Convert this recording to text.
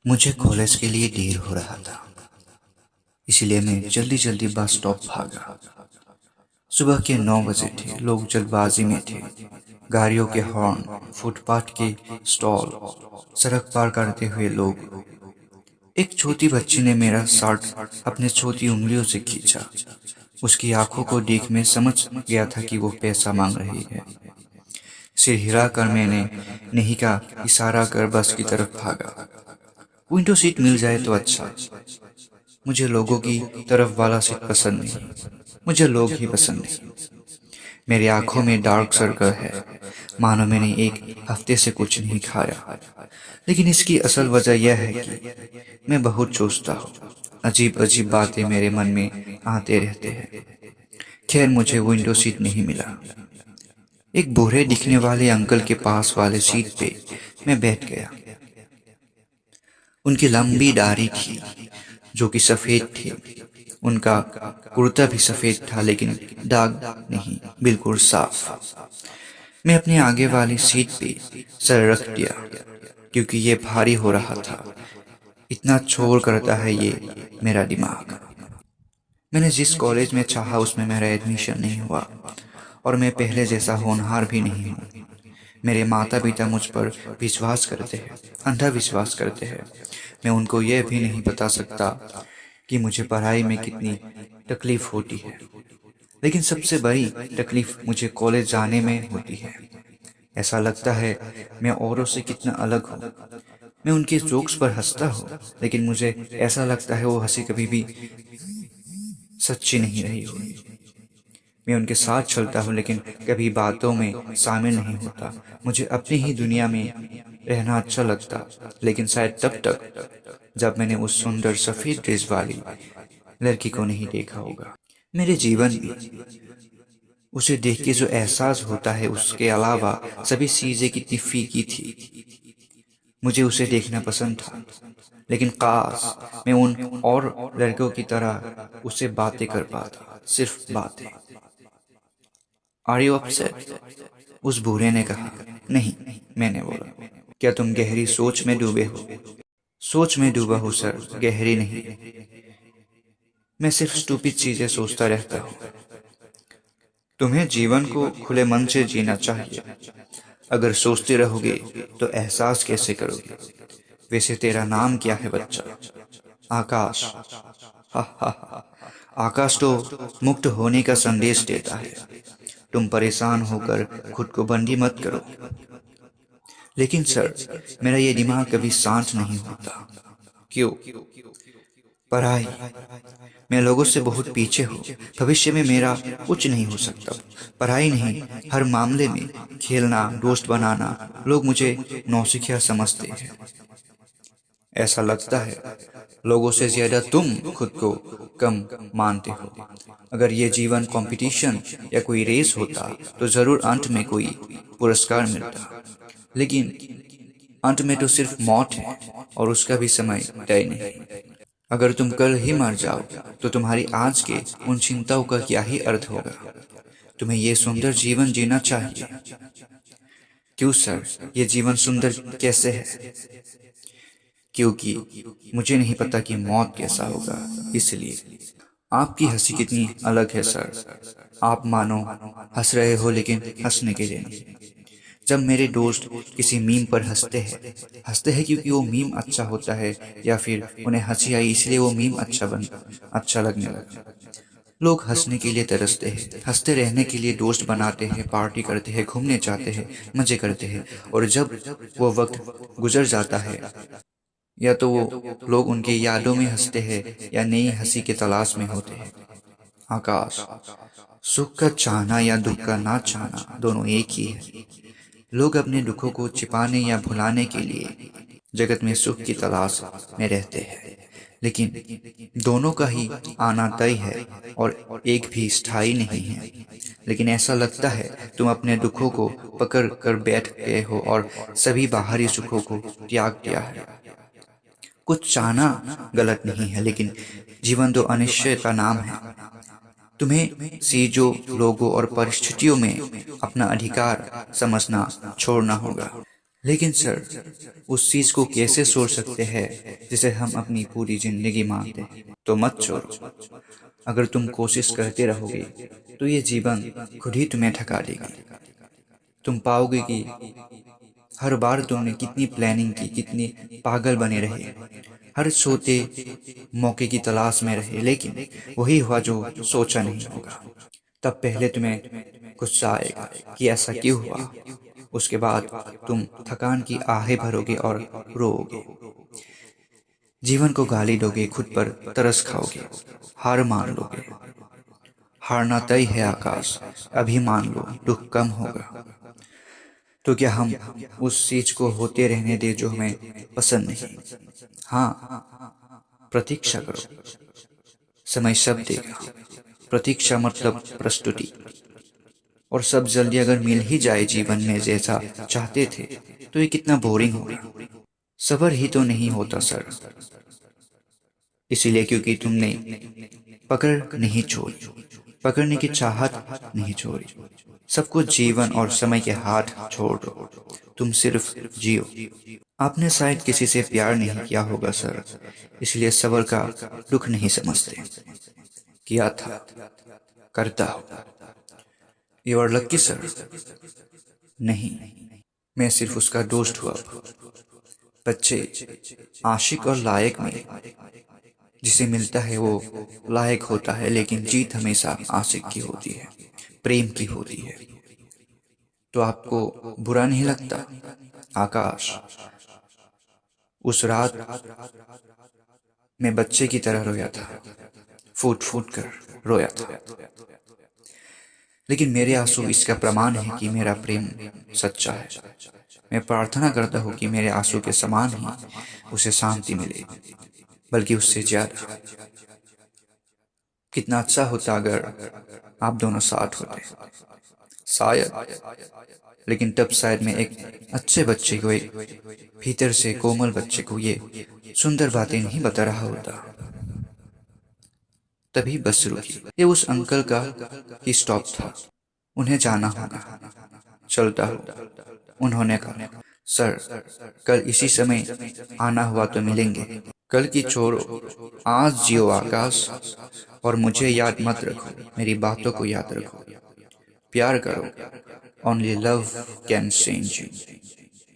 मुझे कॉलेज के लिए देर हो रहा था, इसलिए मैं जल्दी जल्दी बस स्टॉप भागा। सुबह के 9 बजे थे। लोग जल्दबाजी में थे। गाड़ियों के हॉर्न, फुटपाथ के स्टॉल, सड़क पार करते हुए लोग। एक छोटी बच्ची ने मेरा शर्ट अपने छोटी उंगलियों से खींचा। उसकी आंखों को देख मैं समझ गया था कि वो पैसा मांग रही है। सिर हिलाकर मैंने नहीं का इशारा कर बस की तरफ भागा। विंडो सीट मिल जाए तो अच्छा। मुझे लोगों की तरफ वाला सीट पसंद नहीं। मुझे लोग ही पसंद नहीं। मेरी आंखों में डार्क सर्कल है, मानो मैंने एक हफ्ते से कुछ नहीं खाया। लेकिन इसकी असल वजह यह है कि मैं बहुत सोचता हूँ। अजीब अजीब बातें मेरे मन में आते रहते हैं। खैर, मुझे विंडो सीट नहीं मिला। एक बूढ़े दिखने वाले अंकल के पास वाले सीट पे मैं बैठ गया। उनकी लंबी दाढ़ी थी जो कि सफेद थी। उनका कुर्ता भी सफेद था, लेकिन दाग नहीं, बिल्कुल साफ। मैं अपने आगे वाली सीट पे सर रख दिया क्योंकि ये भारी हो रहा था। इतना शोर करता है ये मेरा दिमाग। मैंने जिस कॉलेज में चाहा उसमें मेरा एडमिशन नहीं हुआ, और मैं पहले जैसा होनहार भी नहीं हूँ। मेरे माता पिता मुझ पर विश्वास करते हैं, अंधा विश्वास करते हैं। मैं उनको यह भी नहीं बता सकता कि मुझे पढ़ाई में कितनी तकलीफ होती है। लेकिन सबसे बड़ी तकलीफ मुझे कॉलेज जाने में होती है। ऐसा लगता है मैं औरों से कितना अलग हूँ। मैं उनके जोक्स पर हंसता हूँ, लेकिन मुझे ऐसा लगता है वो हंसी कभी भी सच्ची नहीं रही होगी। मैं उनके साथ चलता हूँ, लेकिन कभी बातों में शामिल नहीं होता। मुझे अपनी ही दुनिया में रहना अच्छा लगता, लेकिन शायद तब तक जब मैंने उस सुंदर सफेद ड्रेस वाली लड़की को नहीं देखा होगा। मेरे जीवन में उसे देख के जो एहसास होता है, उसके अलावा सभी चीजें कितनी फीकी थी। मुझे उसे देखना पसंद था, लेकिन काश मैं उन और लड़कों की तरह उससे बातें कर पाता, सिर्फ बातें। Are you upset? उस बूढ़े ने कहा। नहीं, मैंने बोला। क्या तुम गहरी सोच में डूबे हो? सोच में डूबा हूँ सर, गहरी नहीं। मैं सिर्फ स्टूपिड चीजें सोचता रहता हूँ। तुम्हें जीवन को खुले मन से जीना चाहिए। अगर सोचते रहोगे तो एहसास कैसे करोगे? वैसे तेरा नाम क्या है बच्चा? आकाश। हा हा हा। आकाश तो मुक्त होने का संदेश देता है। तुम परेशान होकर खुद को बंदी मत करो। लेकिन सर, मेरा ये दिमाग कभी शांत नहीं होता। क्यों? पढ़ाई। मैं लोगों से बहुत पीछे हूँ। भविष्य में मेरा कुछ नहीं हो सकता। पढ़ाई नहीं, हर मामले में खेलना, दोस्त बनाना। लोग मुझे नौसिखिया समझते हैं। ऐसा लगता है लोगों से ज्यादा तुम खुद को कम मानते हो। अगर ये जीवन कंपटीशन या कोई रेस होता तो जरूर अंत में कोई पुरस्कार मिलता। लेकिन अंत में तो सिर्फ मौत है, और उसका भी समय तय नहीं। अगर तुम कल ही मर जाओ तो तुम्हारी आज के उन चिंताओं का क्या ही अर्थ होगा? तुम्हें ये सुंदर जीवन जीना चाहिए। क्यों सर, ये जीवन सुंदर कैसे है? क्योंकि मुझे नहीं पता कि मौत कैसा होगा, इसलिए। आपकी हंसी कितनी अलग है सर। आप मानो हंस रहे हो, लेकिन हंसने के लिए नहीं। जब मेरे दोस्त किसी मीम पर हंसते हैं क्योंकि वो मीम अच्छा होता है, या फिर उन्हें हंसी आई इसलिए वो मीम अच्छा लगने लगा। लोग हंसने के लिए तरसते हैं, हंसते रहने के लिए दोस्त बनाते हैं, पार्टी करते हैं, घूमने जाते हैं, मजे करते हैं। और जब वो वक्त गुजर जाता है, या तो वो लोग उनकी यादों में हंसते हैं या नई हंसी के तलाश में होते हैं। आकाश, सुख का चाहना या दुख का ना चाहना दोनों एक ही है। लोग अपने दुखों को छिपाने या भुलाने के लिए जगत में सुख की तलाश में रहते हैं, लेकिन दोनों का ही आना तय है, और एक भी स्थायी नहीं है। लेकिन ऐसा लगता है तुम अपने दुखों को पकड़ कर बैठ गए हो और सभी बाहरी सुखों को त्याग दिया है। कुछ चाहना गलत नहीं है, लेकिन जीवन तो अनिश्चय का नाम है। तुम्हें चीजों, लोगों और परिस्थितियों में अपना अधिकार समझना छोड़ना होगा। लेकिन सर, उस चीज को कैसे छोड़ सकते हैं जिसे हम अपनी पूरी जिंदगी मानते हैं? तो मत छोड़ो। अगर तुम कोशिश करते रहोगे तो ये जीवन खुद ही तुम्हें थका देगी। तुम पाओगे कि हर बार तुमने कितनी प्लानिंग की, कितनी पागल बने रहे, हर छोटे मौके की तलाश में रहे, लेकिन वही हुआ जो सोचा नहीं होगा। तब पहले तुम्हें गुस्सा आएगा कि ऐसा क्यों हुआ। उसके बाद तुम थकान की आहें भरोगे और रोओगे। जीवन को गाली दोगे, खुद पर तरस खाओगे, हार मान लोगे। हारना तय है आकाश, अभी मान लो, दुख कम होगा। तो क्या हम उस चीज को होते रहने दे जो हमें पसंद नहीं? हाँ, प्रतीक्षा करो, समय सब देगा। प्रतीक्षा मतलब प्रस्तुति। और सब जल्दी अगर मिल ही जाए जीवन में जैसा चाहते थे तो ये कितना बोरिंग होगा। सबर ही तो नहीं होता सर। इसीलिए क्योंकि तुमने पकड़ नहीं छोड़ी, पकड़ने की चाहत नहीं छोड़ी। सब कुछ जीवन और समय के हाथ छोड़ दो, तुम सिर्फ जियो। आपने शायद किसी से प्यार नहीं किया होगा सर, इसलिए सबर का दुख नहीं समझते। किया था, करता हो। You are lucky sir. नहीं, मैं सिर्फ उसका दोस्त हुआ। बच्चे आशिक और लायक में जिसे मिलता है वो लायक होता है, लेकिन जीत हमेशा आशिक की होती है, प्रेम की होती है। तो आपको बुरा नहीं लगता? आकाश उस रात मैं बच्चे की तरह रोया था, फूट फूट कर रोया था। लेकिन मेरे आंसू इसका प्रमाण है कि मेरा प्रेम सच्चा है। मैं प्रार्थना करता हूँ कि मेरे आंसू के समान ही उसे शांति मिले, बल्कि उससे ज्यादा। कितना अच्छा होता अगर आप दोनों साथ होते, शायद। लेकिन तब शायद मैं एक अच्छे बच्चे को, एक भीतर से कोमल बच्चे को ये सुंदर बातें नहीं बता रहा होता। तभी बस रुकी। ये उस अंकल का ही स्टॉप था। उन्हें जाना होगा। चलता हूँ, उन्होंने कहा। सर, कल इसी समय आना हुआ तो मिलेंगे। कल की छोड़ो, आज जियो आकाश। और मुझे याद मत रखो, मेरी बातों को याद रखो। प्यार करो, only love can change you.